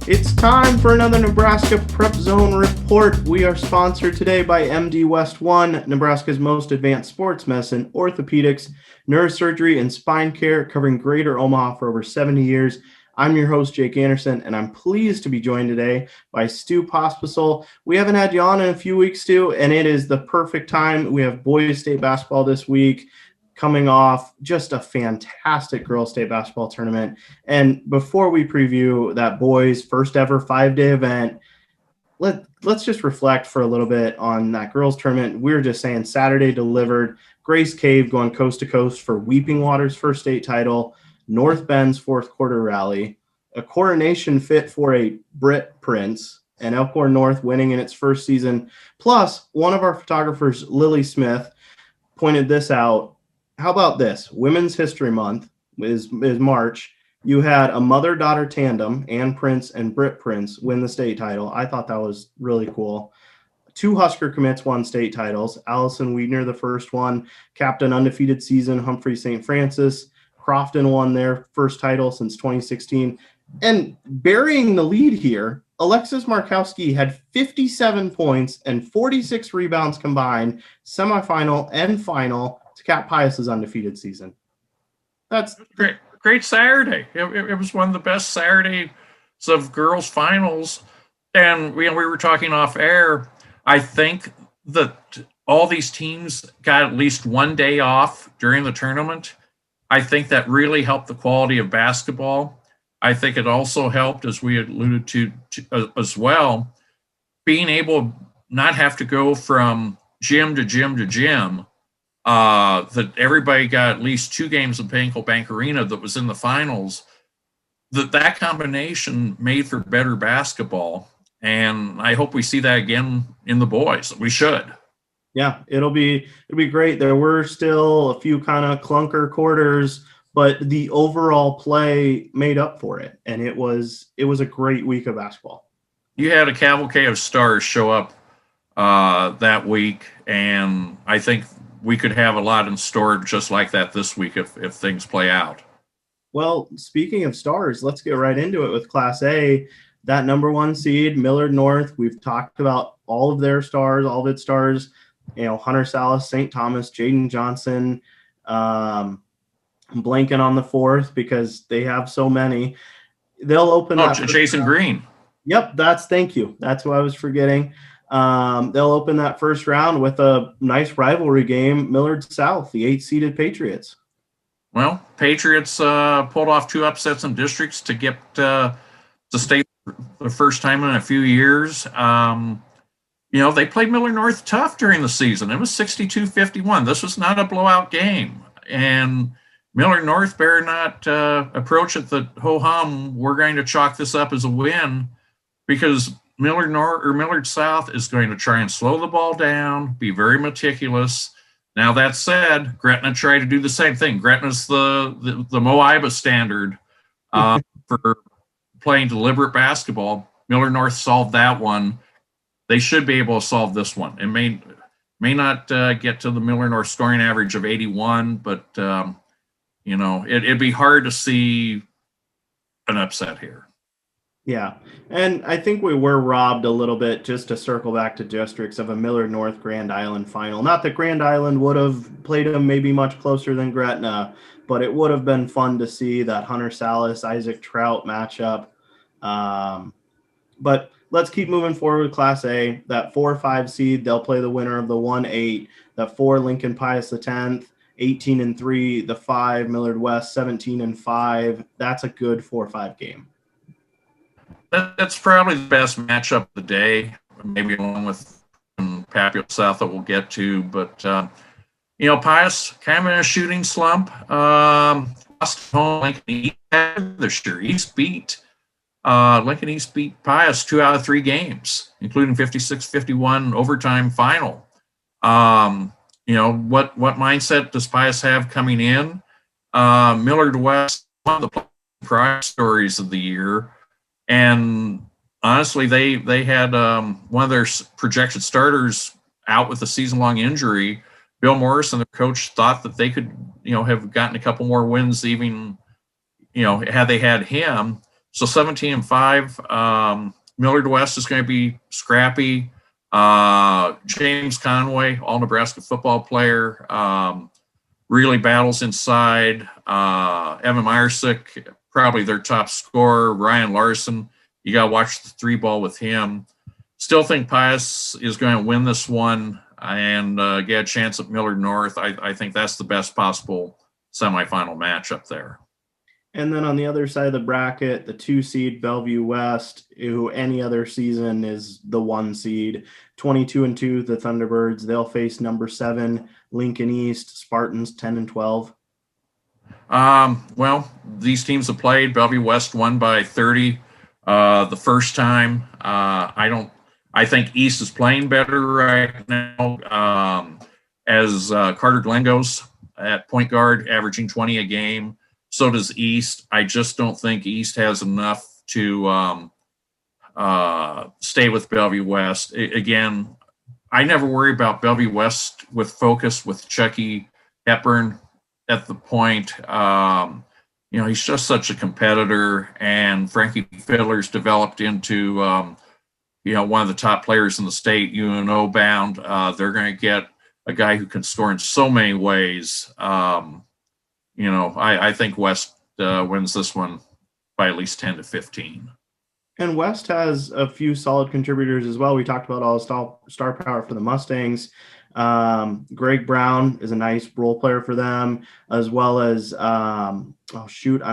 It's time for another Nebraska Prep Zone report. We are sponsored today by MD West One, Nebraska's most advanced sports medicine, orthopedics, neurosurgery, and spine care, covering Greater Omaha for over 70 years. I'm your host, Jake Anderson, and I'm pleased to be joined today by Stu Pospisil. We haven't had you on in a few weeks, Stu, and it is the perfect time. We have boys state basketball this week, coming off just a fantastic girls state basketball tournament. And before we preview that boys' first ever 5-day event, let's just reflect for a little bit on that girls tournament. We were just saying Saturday delivered. Grace Cave going coast to coast for Weeping Water's first state title, North Bend's fourth quarter rally, a coronation fit for a Brit Prince, and Elkhorn North winning in its first season. Plus, one of our photographers, Lily Smith, pointed this out. How about this? Women's History Month is March. You had a mother-daughter tandem, Ann Prince and Britt Prince, win the state title. I thought that was really cool. 2 Husker commits won state titles. Allison Wiedner, the first one, capped an undefeated season. Humphrey St. Francis. Crofton won their first title since 2016. And burying the lead here, Alexis Markowski had 57 points and 46 rebounds combined, semifinal and final, to cap Pius's undefeated season. That's great Saturday. It was one of the best Saturdays of girls finals. And we were talking off air. I think that all these teams got at least one day off during the tournament. I think that really helped the quality of basketball. I think it also helped, as we alluded to as well, being able to not have to go from gym to gym to gym. That everybody got at least 2 games of Pankow Bank Arena that was in the finals. That combination made for better basketball, and I hope we see that again in the boys. We should. Yeah, it'll be great. There were still a few kind of clunker quarters, but the overall play made up for it, and it was a great week of basketball. You had a cavalcade of stars show up that week, and I think we could have a lot in store just like that this week if things play out. Well, speaking of stars, let's get right into it with Class A. That number 1 seed, Millard North, we've talked about all of their stars, all of its stars, Hunter Salas, St. Thomas, Jaden Johnson, I'm blanking on the 4th because they have so many. They'll open up. Jason Green. Yep, thank you. That's who I was forgetting. They'll open that first round with a nice rivalry game, Millard South, the 8-seeded Patriots. Well, Patriots pulled off 2 upsets in districts to get to state the first time in a few years. They played Millard North tough during the season. It was 62-51. This was not a blowout game. And Millard North better not approach it the ho-hum, we're going to chalk this up as a win, because Millard North or Millard South is going to try and slow the ball down, be very meticulous. Now, that said, Gretna tried to do the same thing. Gretna's the Moiba standard for playing deliberate basketball. Millard North solved that one. They should be able to solve this one. It may not get to the Millard North scoring average of 81, but it'd be hard to see an upset here. Yeah, and I think we were robbed a little bit, just to circle back to districts, of a Millard North Grand Island final. Not that Grand Island would have played them maybe much closer than Gretna, but it would have been fun to see that Hunter Salas, Isaac Trout matchup. But let's keep moving forward with Class A. That 4-5 seed, they'll play the winner of the 1-8. That 4 Lincoln Pius X, 18-3. The 5 Millard West, 17-5. That's a good 4-5 game. That's probably the best matchup of the day, maybe along with Papio South that we'll get to. But, Pius kind of in a shooting slump. Lost home Lincoln East this year. Lincoln East beat Pius 2 out of 3 games, including 56-51 overtime final. What mindset does Pius have coming in? Millard West, one of the prime stories of the year. And honestly, they had one of their projected starters out with a season-long injury. Bill Morrison, the coach, thought that they could, have gotten a couple more wins even, had they had him. So 17-5. Millard West is going to be scrappy. James Conway, all Nebraska football player, really battles inside. Evan Meyersick, probably their top scorer. Ryan Larson, you got to watch the three ball with him. Still think Pius is going to win this one and get a chance at Millard North. I think that's the best possible semifinal matchup there. And then on the other side of the bracket, the 2 seed Bellevue West, who any other season is the 1 seed, 22-2, the Thunderbirds. They'll face number 7 Lincoln East, Spartans 10-12. Well, these teams have played. Bellevue West won by 30 the first time. I think East is playing better right now. As Carter Glenn goes at point guard, averaging 20 a game. So does East. I just don't think East has enough to stay with Bellevue West. Again, I never worry about Bellevue West with focus with Chucky Hepburn at the point. He's just such a competitor, and Frankie Fiddler's developed into one of the top players in the state, UNO bound. They're going to get a guy who can score in so many ways. I think West wins this one by at least 10-15. And West has a few solid contributors as well. We talked about all the star power for the Mustangs. Greg Brown is a nice role player for them, as well as, I'm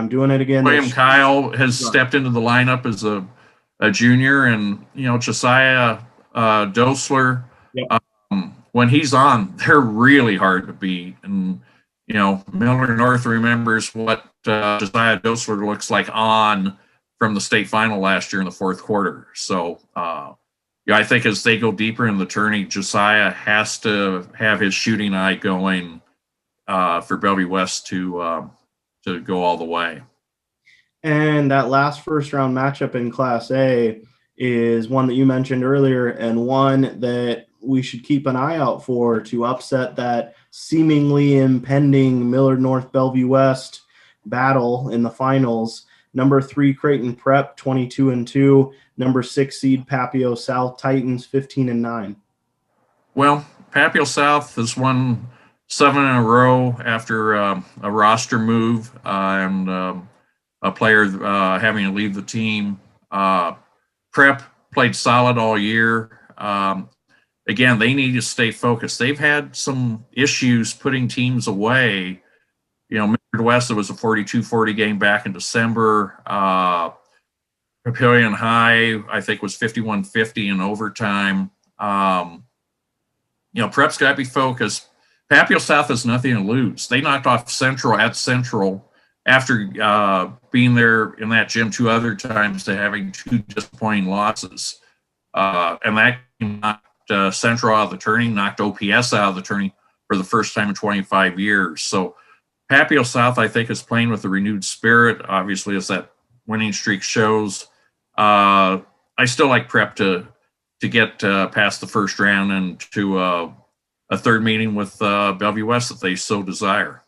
doing it again. William Kyle has stepped into the lineup as a junior, and, Josiah Dosler, yep. When he's on, they're really hard to beat. And, Millard North remembers what Josiah Dosler looks like on from the state final last year in the fourth quarter. So, I think as they go deeper in the tourney, Josiah has to have his shooting eye going for Bellevue West to go all the way. And that last first-round matchup in Class A is one that you mentioned earlier, and one that we should keep an eye out for to upset that seemingly impending Millard North Bellevue West battle in the finals. Number 3 Creighton Prep 22-2, number 6 seed Papio South Titans 15-9. Well, Papio South has won 7 in a row after a roster move and a player having to leave the team. Prep played solid all year. Again, they need to stay focused. They've had some issues putting teams away. Millard West, it was a 42-40 game back in December. Papillion High, I think, was 51-50 in overtime. Prep's got to be focused. Papio South has nothing to lose. They knocked off Central at Central after being there in that gym 2 other times to having 2 disappointing losses. And that knocked Central out of the tourney, knocked OPS out of the tourney for the first time in 25 years. So Papio South, I think, is playing with a renewed spirit, obviously, as that winning streak shows. I still like Prep to get past the first round and to a third meeting with Bellevue West if they so desire.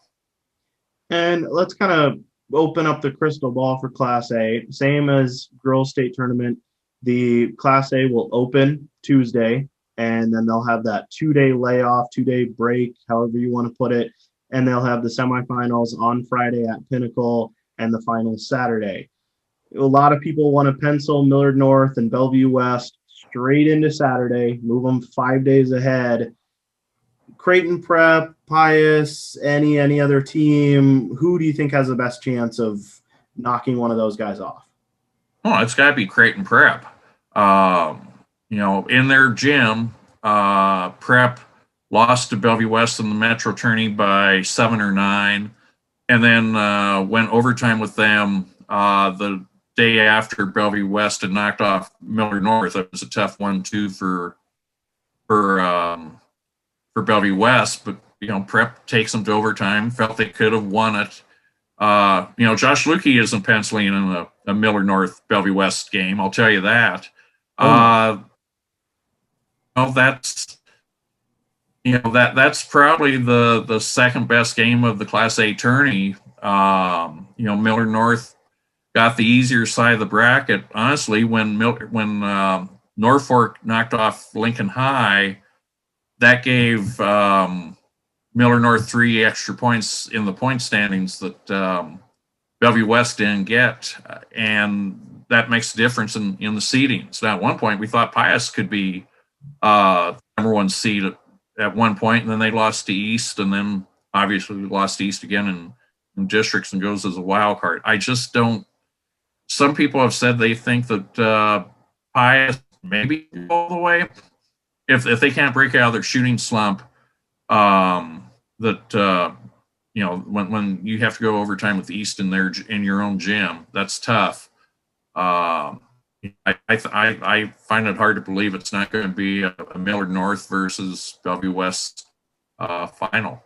And let's kind of open up the crystal ball for Class A. Same as girls' state tournament, the Class A will open Tuesday, and then they'll have that 2-day layoff, 2-day break, however you want to put it. And they'll have the semifinals on Friday at Pinnacle and the finals Saturday. A lot of people want to pencil Millard North and Bellevue West straight into Saturday, move them 5 days ahead. Creighton Prep, Pius, any other team, who do you think has the best chance of knocking one of those guys off? Oh, it's got to be Creighton Prep. In their gym, Prep lost to Bellevue West in the Metro tourney by 7 or 9, and then went overtime with them the day after Bellevue West had knocked off Millard North. It was a tough 1-2 for Bellevue West, but Prep takes them to overtime. Felt they could have won it. Josh Lukey isn't penciling in a Millard North Bellevue West game. I'll tell you that. That's probably the second best game of the Class A tourney. Millard North got the easier side of the bracket. Honestly, when Norfolk knocked off Lincoln High, that gave Millard North 3 extra points in the point standings that Bellevue West didn't get, and that makes a difference in the seedings. Now, at one point, we thought Pius could be number 1 seed at one point, and then they lost to East, and then obviously lost to East again in districts and goes as a wild card. I just don't. Some people have said they think that Pius maybe go all the way if they can't break out of their shooting slump. When you have to go overtime with East in your own gym, that's tough. I find it hard to believe it's not going to be a Millard North versus Bellevue West final.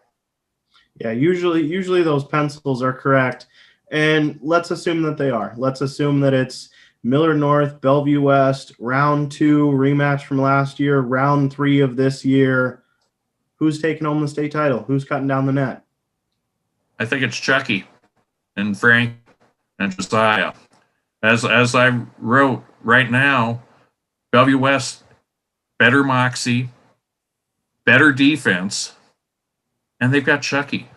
Yeah, usually those pencils are correct, and let's assume that they are. Let's assume that it's Millard North, Bellevue West, round 2 rematch from last year, round 3 of this year. Who's taking home the state title? Who's cutting down the net? I think it's Chucky and Frank and Josiah. As I wrote right now, Bellevue West, better moxie, better defense, and they've got Chucky.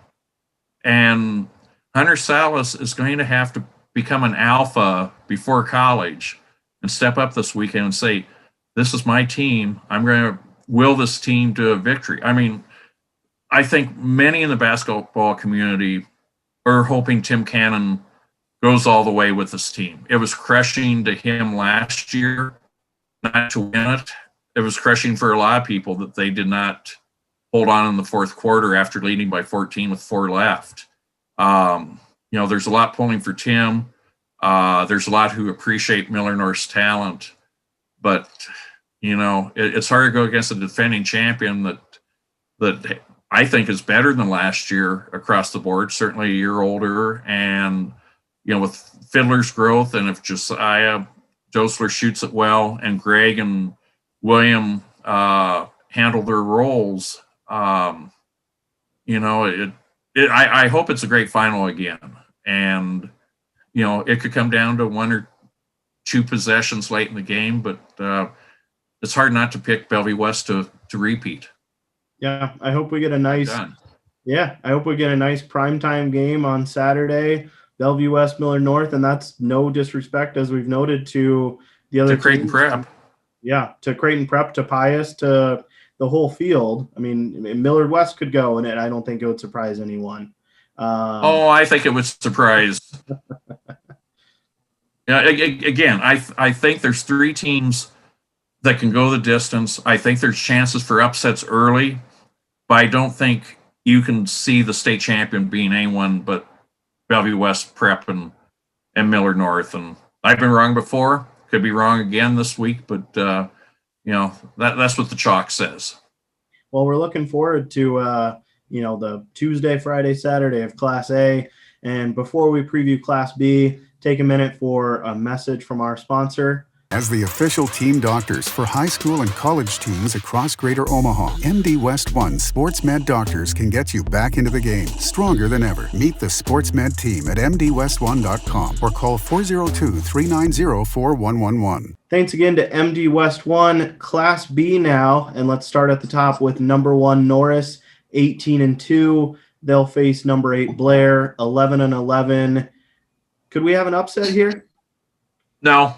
And Hunter Salas is going to have to become an alpha before college and step up this weekend and say, this is my team. I'm going to will this team to a victory. I mean, I think many in the basketball community are hoping Tim Cannon goes all the way with this team. It was crushing to him last year not to win it. It was crushing for a lot of people that they did not hold on in the fourth quarter after leading by 14 with 4 left. There's a lot pulling for Tim. There's a lot who appreciate Millard North's talent, but it's hard to go against a defending champion that I think is better than last year across the board, certainly a year older. And, with Fiddler's growth, and if Josiah Dosler shoots it well and Greg and William handle their roles, I hope it's a great final again. And, it could come down to 1 or 2 possessions late in the game, but it's hard not to pick Bellevue West to repeat. Yeah, I hope we get a nice primetime game on Saturday, Bellevue West-Millard North, and that's no disrespect, as we've noted, to the other to Creighton Prep. Yeah, to Creighton Prep, to Pius, to the whole field. I mean, Millard West could go, and I don't think it would surprise anyone. I think it would surprise. Again, I think there's 3 teams that can go the distance. I think there's chances for upsets early, but I don't think you can see the state champion being anyone but Bellevue West, Prep, and Millard North. And I've been wrong before. Could be wrong again this week, but that's what the chalk says. Well, we're looking forward to the Tuesday, Friday, Saturday of Class A. And before we preview Class B, take a minute for a message from our sponsor. As the official team doctors for high school and college teams across Greater Omaha, MD West One Sports Med Doctors can get you back into the game, stronger than ever. Meet the Sports Med team at mdwest1.com or call 402-390-4111. Thanks again to MD West One. Class B now, and let's start at the top with number 1 Norris, 18-2. They'll face number 8 Blair, 11-11. Could we have an upset here? No.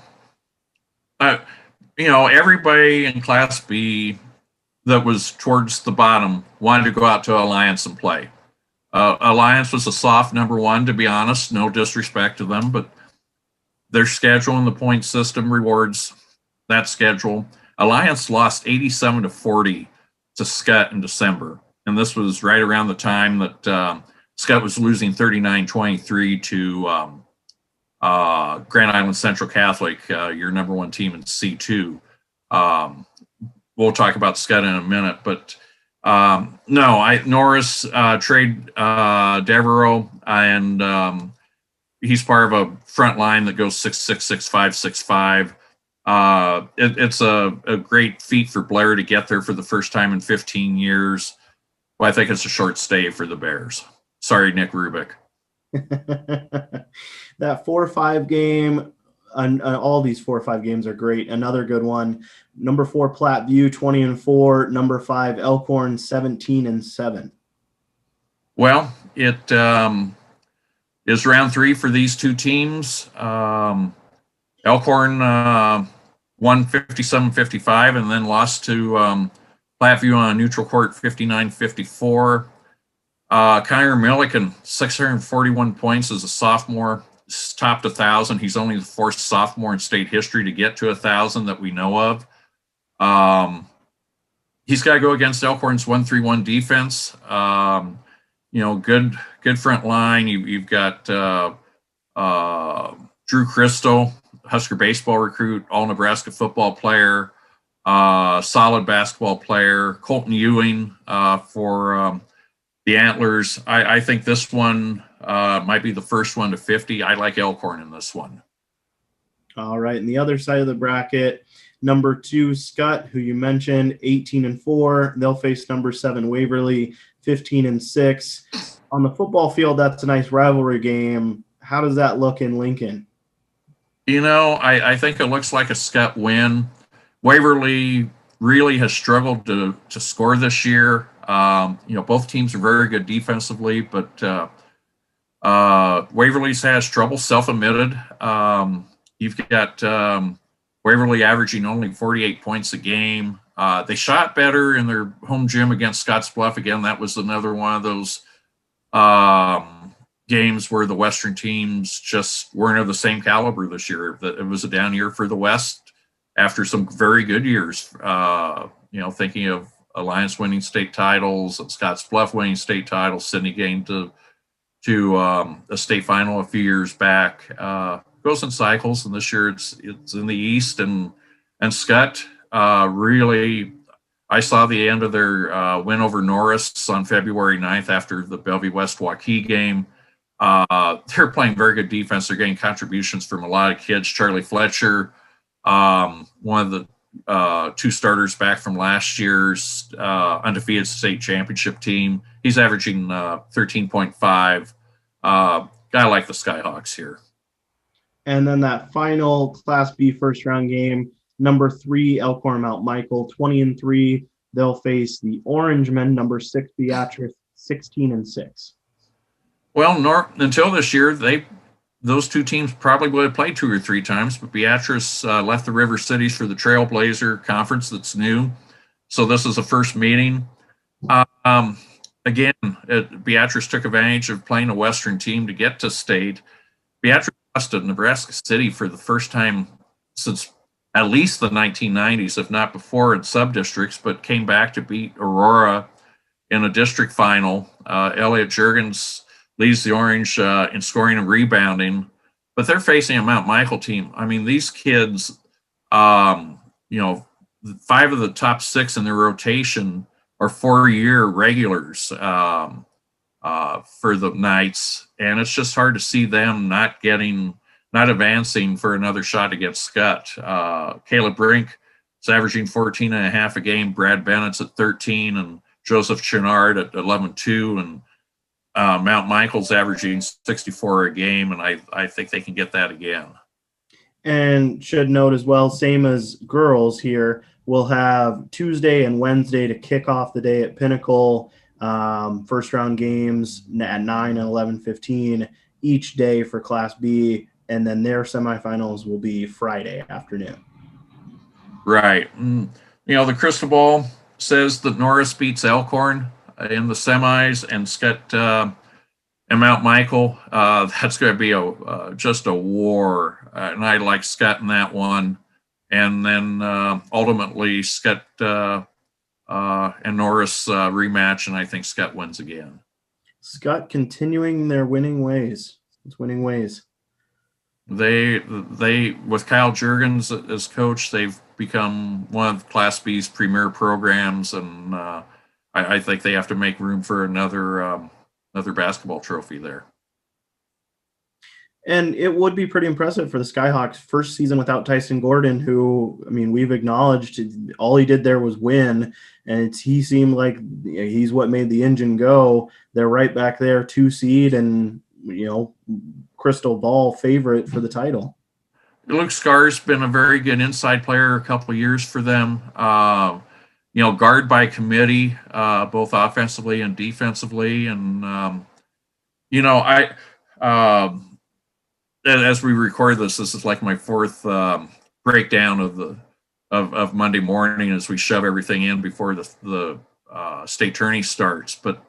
Everybody in Class B that was towards the bottom wanted to go out to Alliance and play. Alliance was a soft number 1, to be honest. No disrespect to them, but their schedule and the point system rewards that schedule. Alliance lost 87-40 to Scott in December, and this was right around the time that Scott was losing 39-23 to Grand Island Central Catholic, your number 1 team in C2. We'll talk about Scott in a minute, but Norris trade Devereaux, and he's part of a front line that goes 6'6", 6'5", 6'5". It's a great feat for Blair to get there for the first time in 15 years. Well, I think it's a short stay for the Bears. Sorry, Nick Rubick. That 4-5 game, all these 4-5 games are great. Another good one, number 4 Platteview 20-4, number 5 Elkhorn 17-7. Well, it is round 3 for these two teams. Elkhorn won 57-55 and then lost to Platteview on a neutral court 59-54. Kyler Milliken, 641 points as a sophomore, topped 1,000. He's only the 4th sophomore in state history to get to 1,000 that we know of. He's got to go against Elkhorn's 1-3-1 defense. Good front line. You've got Drew Crystal, Husker baseball recruit, all Nebraska football player, solid basketball player. Colton Ewing for the Antlers. I think this one might be the first one to 50. I like Elkhorn in this one. All right. And the other side of the bracket, number 2 Scott, who you mentioned, 18-4. They'll face number 7 Waverly, 15-6. On the football field, that's a nice rivalry game. How does that look in Lincoln? I think it looks like a Scott win. Waverly really has struggled to score this year. Both teams are very good defensively, but Waverly's has trouble, self-admitted. You've got Waverly averaging only 48 points a game. They shot better in their home gym against Scottsbluff. Again, that was another one of those games where the Western teams just weren't of the same caliber this year. It was a down year for the West after some very good years. Thinking of Alliance winning state titles, and Scottsbluff winning state titles, Sydney getting to a state final a few years back. Goes in cycles, and this year it's in the East, and Scott really. I saw the end of their win over Norris on February 9th after the Bellevue West-Waukee game. They're playing very good defense. They're getting contributions from a lot of kids. Charlie Fletcher, one of the 2 starters back from last year's undefeated state championship team. He's averaging 13.5. Guy like the Skyhawks here. And then that final Class B first-round game, number 3 Elkhorn Mount Michael, 20-3. They'll face the Orangemen, number 6 Beatrice, 16-6. Well, until this year, those two teams probably would have played 2 or 3 times, but Beatrice left the River Cities for the Trailblazer Conference that's new. So this is the first meeting. Beatrice took advantage of playing a Western team to get to state. Beatrice lost at Nebraska City for the first time since at least the 1990s, if not before, in sub-districts, but came back to beat Aurora in a district final. Elliot Juergens leads the Orange in scoring and rebounding, but they're facing a Mount Michael team. I mean, these kids, 5 of the top 6 in their rotation are 4-year regulars for the Knights, and it's just hard to see them not advancing for another shot against Scott. Caleb Brink is averaging 14.5 a game. Brad Bennett's at 13, and Joseph Chenard at 11.2, and Mount Michael's averaging 64 a game, and I think they can get that again. And should note as well, same as girls here, we'll have Tuesday and Wednesday to kick off the day at Pinnacle. First round games at 9 and 11:15 each day for Class B, and then their semifinals will be Friday afternoon. Right. The crystal ball says that Norris beats Elkhorn in the semis, and Scott and Mount Michael. That's going to be just a war, and I like Scott in that one. And then ultimately Scott and Norris rematch, and I think Scott wins again. Scott continuing their winning ways. It's winning ways. They with Kyle Juergens as coach, they've become one of Class B's premier programs, and I think they have to make room for another basketball trophy there. And it would be pretty impressive for the Skyhawks' first season without Tyson Gordon, who, I mean, we've acknowledged all he did there was win, and he seemed like he's what made the engine go. They're right back there, 2 seed, and crystal ball favorite for the title? Luke Scar's been a very good inside player a couple of years for them. Guard by committee, both offensively and defensively. And, as we record this is like my fourth breakdown of Monday morning as we shove everything in before the state tourney starts. But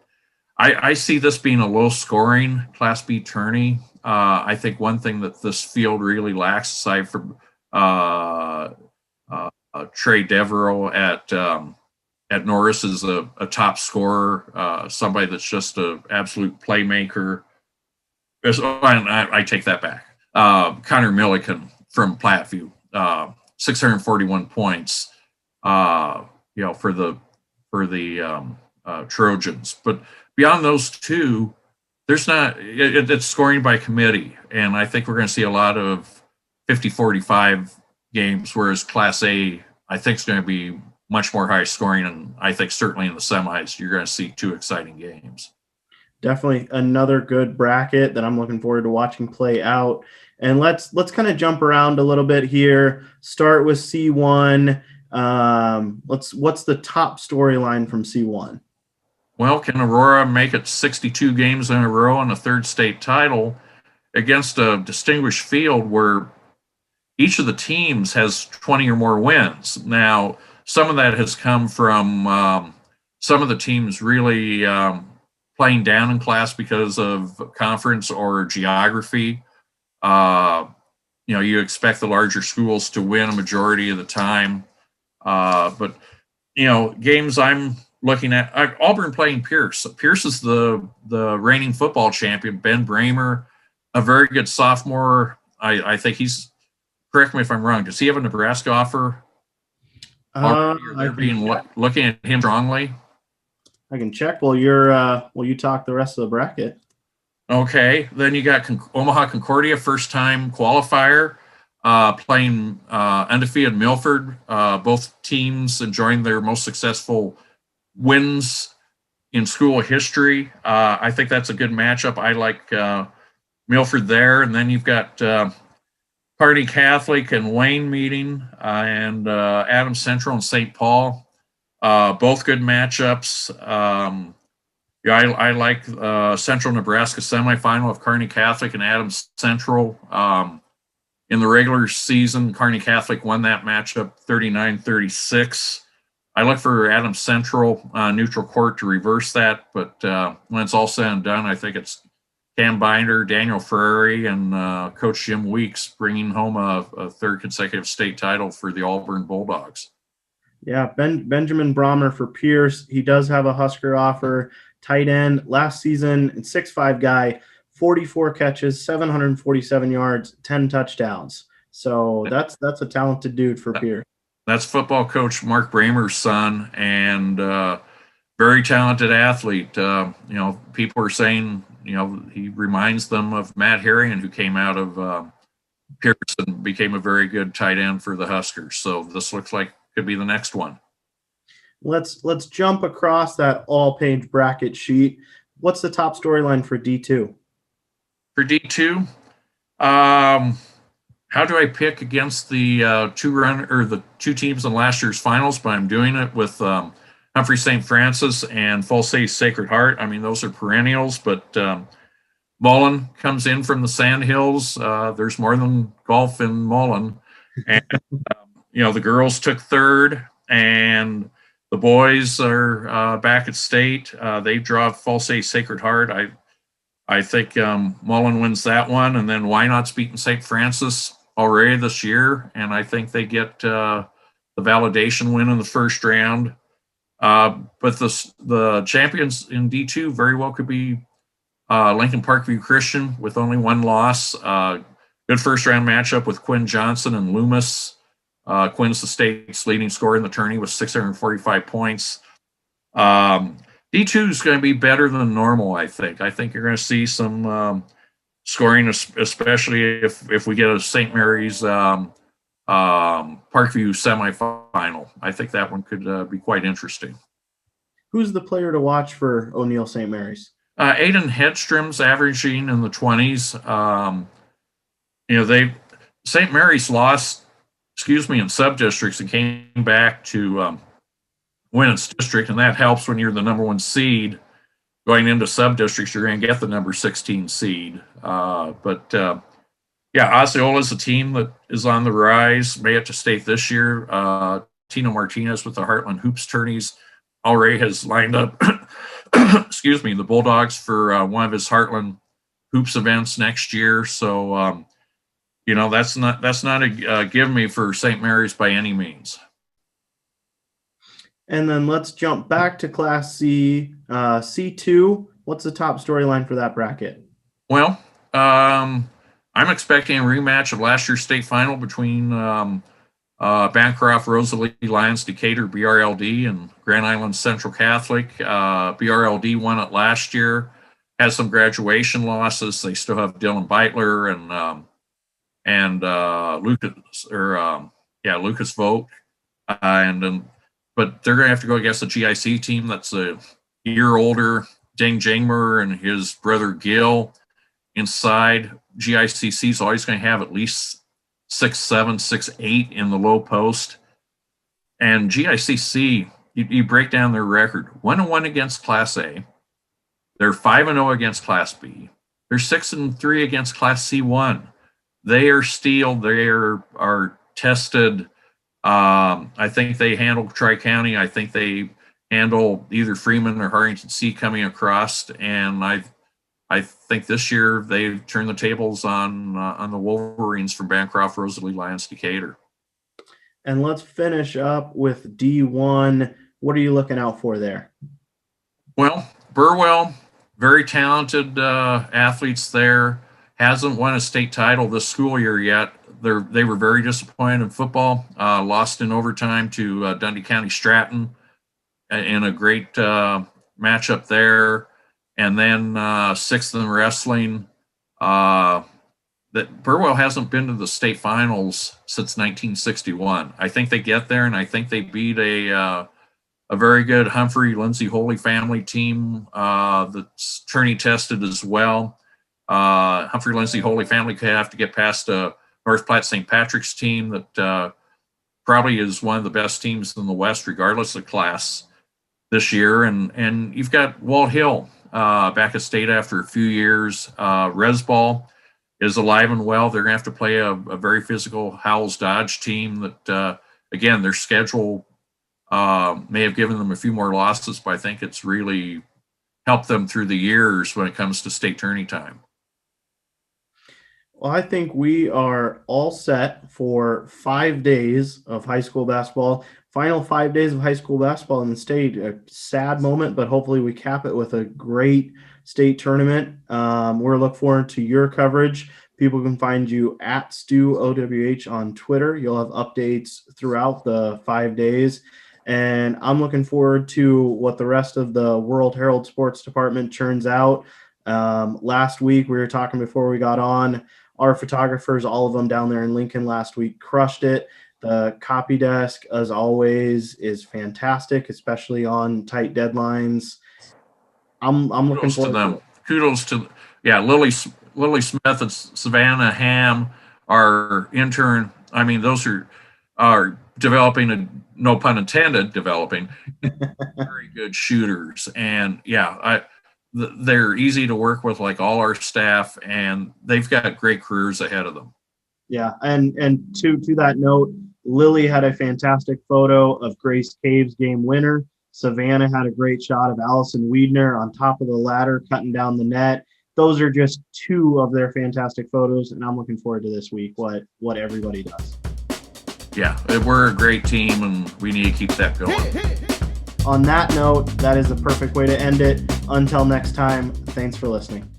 I see this being a low-scoring Class B tourney. I think one thing that this field really lacks, aside from Trey Devereaux at Norris, is a top scorer, somebody that's just an absolute playmaker. I take that back. Connor Milliken from Platteview, 641 points, for the Trojans. But beyond those two, there's not. It's scoring by committee, and I think we're going to see a lot of 50-45 games, whereas Class A, I think, is going to be much more high scoring, and I think certainly in the semis, you're going to see two exciting games. Definitely another good bracket that I'm looking forward to watching play out. And let's kind of jump around a little bit here. Start with C1. What's the top storyline from C1? Well, can Aurora make it 62 games in a row and a third state title against a distinguished field where each of the teams has 20 or more wins? Now, some of that has come from some of the teams really playing down in class because of conference or geography. You expect the larger schools to win a majority of the time. But games I'm looking at, Auburn playing Pierce. Pierce is the reigning football champion. Ben Bramer, a very good sophomore. I think he's, correct me if I'm wrong, does he have a Nebraska offer? They're looking at him strongly. I can check while you talk the rest of the bracket. Okay, then you got Omaha Concordia, first-time qualifier, playing undefeated Milford. Both teams enjoying their most successful wins in school history. I think that's a good matchup. I like Milford there. And then you've got Kearney Catholic and Wayne meeting, and Adams Central and St. Paul. Both good matchups. I like Central Nebraska semifinal of Kearney Catholic and Adams Central. In the regular season, Kearney Catholic won that matchup 39-36. I look for Adams Central neutral court to reverse that, but when it's all said and done, I think it's Cam Binder, Daniel Ferrari, and Coach Jim Weeks bringing home a third consecutive state title for the Auburn Bulldogs. Yeah, Benjamin Brommer for Pierce. He does have a Husker offer. Tight end last season, 6'5" guy, 44 catches, 747 yards, 10 touchdowns. So that's a talented dude for Pierce. That's football coach Mark Bramer's son, and very talented athlete. People are saying, he reminds them of Matt Harrigan, who came out of Pierce and became a very good tight end for the Huskers. So this looks like could be the next one. Let's jump across that all-page bracket sheet. What's the top storyline for D2? For D2, how do I pick against the two teams in last year's finals? But I'm doing it with Humphrey St. Francis and Falls City Sacred Heart. I mean, those are perennials, but Mullen comes in from the Sandhills. There's more than golf in Mullen. And, the girls took third, and the boys are back at state. They draw Falls City Sacred Heart. I think Mullen wins that one, and then Wynot's beaten St. Francis already this year, and I think they get the validation win in the first round. But the champions in D2 very well could be Lincoln Parkview Christian with only one loss. Good first-round matchup with Quinn Johnson and Loomis. Quinn's the state's leading scorer in the tourney with 645 points. D2 is going to be better than normal, I think. I think you're going to see some scoring, especially if we get a St. Mary's Parkview semifinal. I think that one could be quite interesting. Who's the player to watch for O'Neill St. Mary's? Aiden Hedstrom's averaging in the 20s. St. Mary's lost, in sub-districts and came back to win its district, and that helps when you're the number 1 seed. Going into sub-districts, you're going to get the number 16 seed. Osceola is a team that is on the rise, made it to state this year. Tino Martinez with the Heartland Hoops tourneys already has lined up, the Bulldogs for one of his Heartland Hoops events next year. So, that's not a give me for St. Mary's by any means. And then let's jump back to Class C, C2. What's the top storyline for that bracket? Well, I'm expecting a rematch of last year's state final between Bancroft, Rosalie, Lions, Decatur, BRLD, and Grand Island Central Catholic. BRLD won it last year. Has some graduation losses. They still have Dylan Beitler and Lucas Vogt, but they're going to have to go against the GIC team that's a year older. Ding Jingmer and his brother Gil inside. GICC is always going to have at least 6'7", 6'8" in the low post. And GICC, you break down their record: 1-1 against Class A. They're 5-0 against Class B. They're 6-3 against Class C1. They are steeled. They are tested. I think they handle Tri-County. I think they handle either Freeman or Harrington C coming across. And I think this year they've turned the tables on the Wolverines from Bancroft, Rosalie, Lions, Decatur. And let's finish up with D1. What are you looking out for there? Well, Burwell, very talented athletes there. Hasn't won a state title this school year yet. They were very disappointed in football. Lost in overtime to Dundee County Stratton in a great matchup there. And then sixth in wrestling. That Burwell hasn't been to the state finals since 1961. I think they get there, and I think they beat a very good Humphrey Lindsay Holy family team that's tourney tested as well. Humphrey Lindsay Holy family could have to get past a North Platte St. Patrick's team that probably is one of the best teams in the West, regardless of class this year. And you've got Walt Hill back at state after a few years. Resball is alive and well. They're going to have to play a very physical Howells Dodge team that, again, their schedule may have given them a few more losses, but I think it's really helped them through the years when it comes to state tourney time. Well, I think we are all set for 5 days of high school basketball. Final 5 days of high school basketball in the state. A sad moment, but hopefully we cap it with a great state tournament. We're looking forward to your coverage. People can find you at Stu OWH on Twitter. You'll have updates throughout the 5 days. And I'm looking forward to what the rest of the World-Herald sports department churns out. Last week, we were talking before we got on, our photographers, all of them down there in Lincoln last week, crushed it. The copy desk, as always, is fantastic, especially on tight deadlines. I'm looking forward to them. Kudos to Lily Smith and Savannah Ham, our intern. I mean, those are developing, no pun intended, developing very good shooters. And they're easy to work with, like all our staff, and they've got great careers ahead of them. Yeah, and to that note, Lily had a fantastic photo of Grace Cave's game winner. Savannah had a great shot of Allison Wiedner on top of the ladder cutting down the net. Those are just two of their fantastic photos, and I'm looking forward to this week, what everybody does. Yeah, we're a great team, and we need to keep that going. On that note, that is the perfect way to end it. Until next time, thanks for listening.